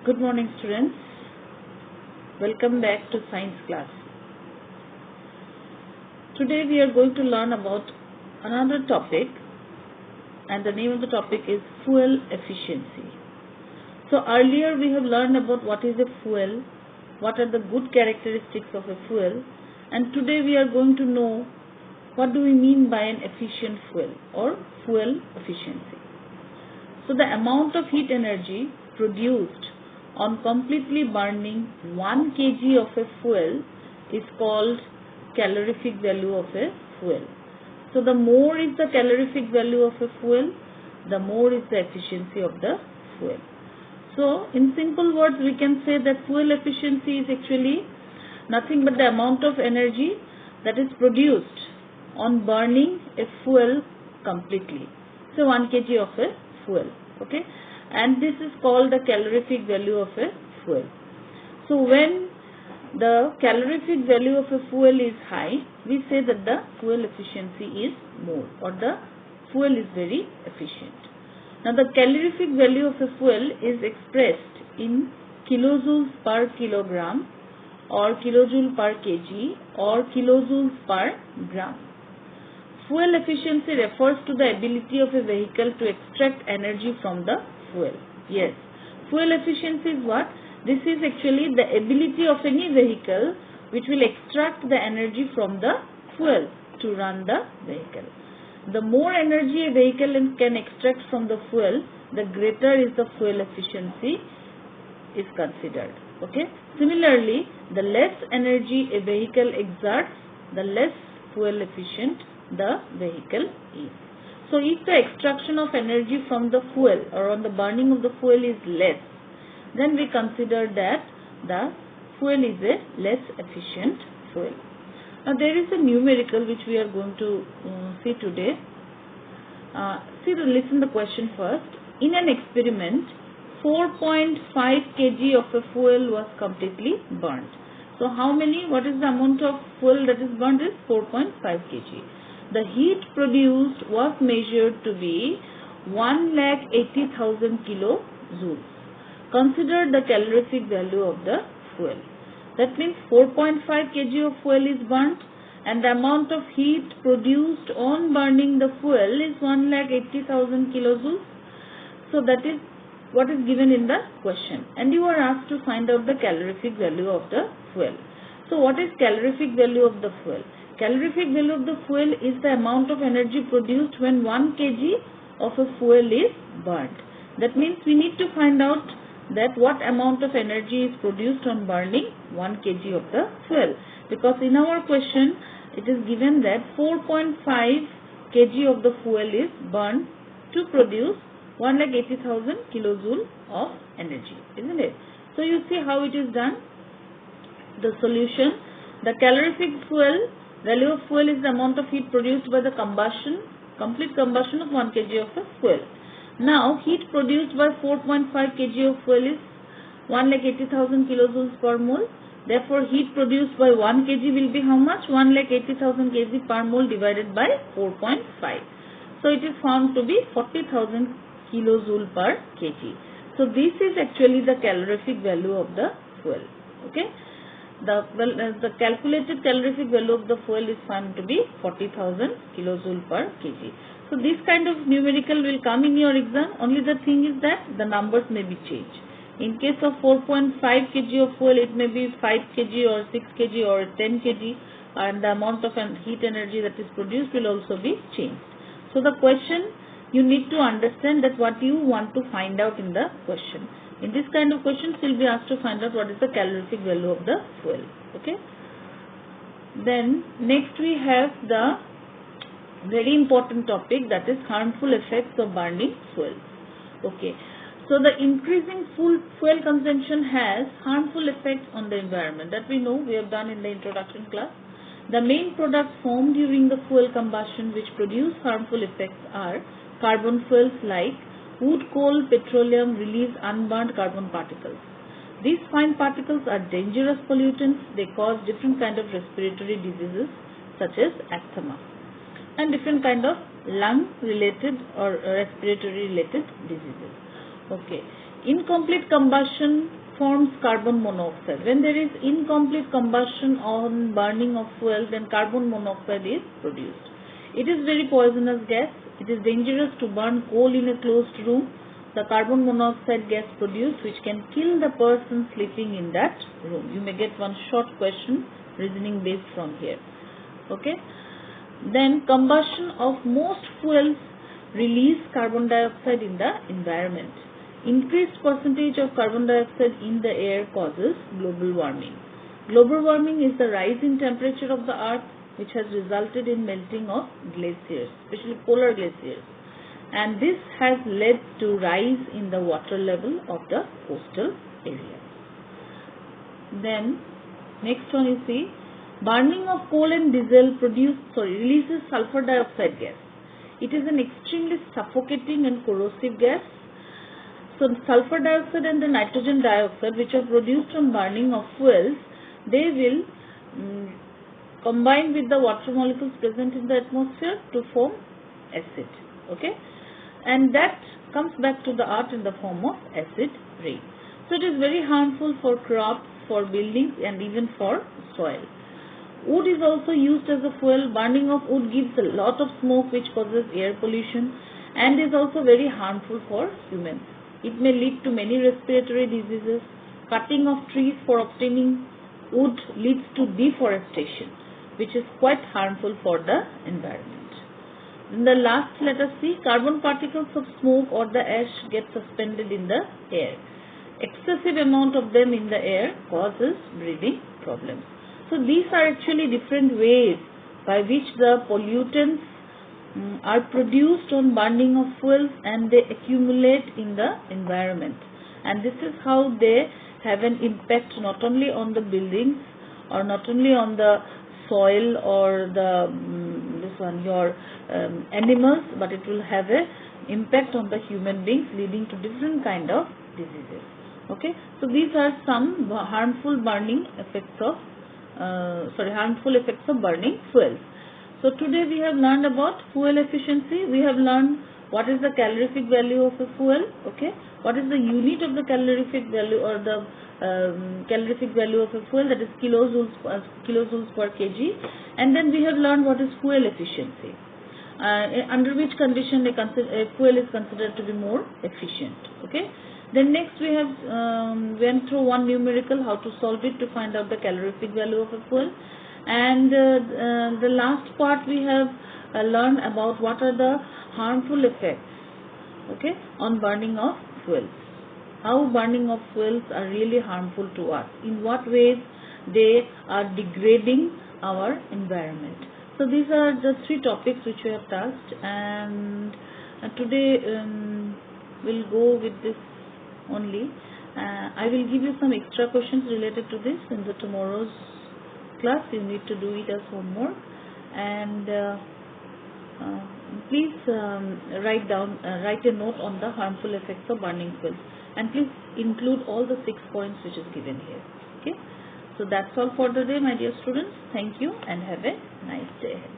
Good morning, students. Welcome back to science class. Today we are going to learn about another topic, and the name of the topic is fuel efficiency. So earlier we have learned about what is a fuel, what are the good characteristics of a fuel, and today we are going to know what do we mean by an efficient fuel or fuel efficiency. So the amount of heat energy produced on completely burning 1 kg of a fuel is called calorific value of a fuel. So the more is the calorific value of a fuel, the more is the efficiency of the fuel. So in simple words, we can say that fuel efficiency is actually nothing but the amount of energy that is produced on burning a fuel completely. So 1 kg of a fuel, okay, and this is called the calorific value of a fuel. So when the calorific value of a fuel is high, we say that the fuel efficiency is more, or the fuel is very efficient. Now the calorific value of a fuel is expressed in kilojoules per kilogram or kilojoule per kg or kilojoules per gram. Fuel efficiency refers to the ability of a vehicle to extract energy from the fuel. Yes, fuel efficiency is what? This is actually the ability of any vehicle which will extract the energy from the fuel to run the vehicle. The more energy a vehicle can extract from the fuel, the greater is the fuel efficiency is considered. Okay. Similarly, the less energy a vehicle exerts, the less fuel efficient the vehicle is. So if the extraction of energy from the fuel or on the burning of the fuel is less, then we consider that the fuel is a less efficient fuel. Now there is a numerical which we are going to see today. Listen the question first. In an experiment, 4.5 kg of a fuel was completely burnt. So what is the amount of fuel that is burnt is 4.5 kg. The heat produced was measured to be 1,80,000 kilojoules. Consider the calorific value of the fuel. That means 4.5 kg of fuel is burnt and the amount of heat produced on burning the fuel is 1,80,000 kilojoules. So that is what is given in the question, and you are asked to find out the calorific value of the fuel. So what is calorific value of the fuel? Calorific value of the fuel is the amount of energy produced when 1 kg of a fuel is burnt. That means we need to find out that what amount of energy is produced on burning 1 kg of the fuel, because in our question it is given that 4.5 kg of the fuel is burnt to produce 1,80,000 kilojoule of energy, isn't it? So you see how it is done. The solution, the calorific value of fuel is the amount of heat produced by the complete combustion of 1 kg of a fuel. Now heat produced by 4.5 kg of fuel is 1,80,000 kilojoules per mole. Therefore heat produced by 1 kg will be how much? 1,80,000 kg per mole divided by 4.5. So it is found to be 40,000 kilojoule per kg. So this is actually the calorific value of the fuel. Okay. The calculated calorific value of the fuel is found to be 40,000 kilojoule per kg. So this kind of numerical will come in your exam. Only the thing is that the numbers may be changed. In case of 4.5 kg of fuel, it may be 5 kg or 6 kg or 10 kg, and the amount of heat energy that is produced will also be changed. So the question, you need to understand that what you want to find out in the question. In this kind of questions, you will be asked to find out what is the calorific value of the fuel. Okay. Then next we have the very important topic, that is harmful effects of burning fuel. Okay. So the increasing fuel consumption has harmful effects on the environment. That we know, we have done in the introduction class. The main products formed during the fuel combustion which produce harmful effects are carbon fuels like wood, coal, petroleum release unburnt carbon particles. These fine particles are dangerous pollutants. They cause different kind of respiratory diseases such as asthma and different kind of lung related or respiratory related diseases. Okay. Incomplete combustion forms carbon monoxide. When there is incomplete combustion on burning of fuel, then carbon monoxide is produced. It is very poisonous gas. It is dangerous to burn coal in a closed room. The carbon monoxide gas produced, which can kill the person sleeping in that room. You may get one short question, reasoning based from here. Okay. Then combustion of most fuels release carbon dioxide in the environment. Increased percentage of carbon dioxide in the air causes global warming. Global warming is the rise in temperature of the earth, which has resulted in melting of glaciers, especially polar glaciers. And this has led to rise in the water level of the coastal areas. Then next one you see, burning of coal and diesel releases sulfur dioxide gas. It is an extremely suffocating and corrosive gas. So sulfur dioxide and the nitrogen dioxide, which are produced from burning of fuels, they will combine with the water molecules present in the atmosphere to form acid. Okay, and that comes back to the earth in the form of acid rain. So it is very harmful for crops, for buildings, and even for soil. Wood is also used as a fuel. Burning of wood gives a lot of smoke, which causes air pollution and is also very harmful for humans. It may lead to many respiratory diseases. Cutting of trees for obtaining wood leads to deforestation, which is quite harmful for the environment. In the last, let us see, carbon particles of smoke or the ash get suspended in the air. Excessive amount of them in the air causes breathing problems. So these are actually different ways by which the pollutants are produced on burning of fuels and they accumulate in the environment. And this is how they have an impact not only on the buildings or not only on the soil or the animals, but it will have an impact on the human beings, leading to different kind of diseases. Okay, so these are some harmful effects of burning fuels. So today we have learned about fuel efficiency. We have learned what is the calorific value of a fuel. Okay, what is the unit of the calorific value or the calorific value of a fuel, that is kilojoules per kg. And then we have learned what is fuel efficiency, under which condition a fuel is considered to be more efficient. Okay. Then next we have went through one numerical, how to solve it to find out the calorific value of a fuel. And the last part we have learned about what are the harmful effects, okay, on burning of fuels. How burning of fuels are really harmful to us. In what ways they are degrading our environment. So these are the three topics which we have touched, and today we'll go with this only. I will give you some extra questions related to this in the tomorrow's class. You need to do it as homework, and please write a note on the harmful effects of burning fuels, and please include all the 6 points which is given here. Okay, so that's all for the day, my dear students. Thank you and have a nice day ahead.